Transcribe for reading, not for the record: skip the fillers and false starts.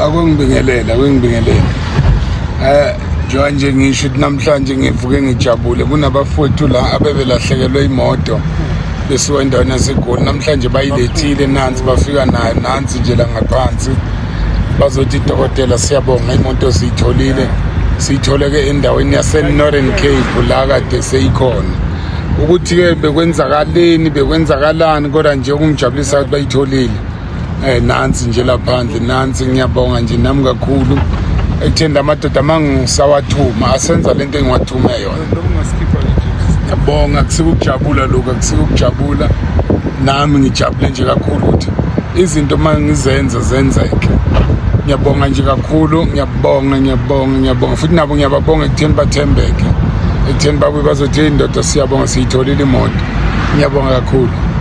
Akungibingelela nje ngisho ukuthi namhlanje ngivuke ngijabule kunabafowethu la abebelahlekelwe imoto besuka endaweni yaseGoli namhlanje bayilethile nansi bafika nayo nansi nje la ngaphansi bazothi dokotela siyabonga imoto siyitholeke endaweni yaseNorthern Cape la kade seyikhona ukuthi ke bekwenzakalani kodwa nje ukungijabulisa ukuthi bayitholile nansi nje laphandle nansi ngiyabonga nje nami kakhulu ekuthenda amadoda amangisawathuma asenza lento engiwathume yona ngiyabonga akusikujabula lokho akusikujabula nami ngijabule nje kakhulu ukuthi izinto mangizenza zenzeke ngiyabonga nje kakhulu ngiyabonga futhi nabo ngiyababonga ekutheni bathembeke ekutheni babuye bazothi indoda siyabonga siyitholile imoto ngiyabonga kakhulu.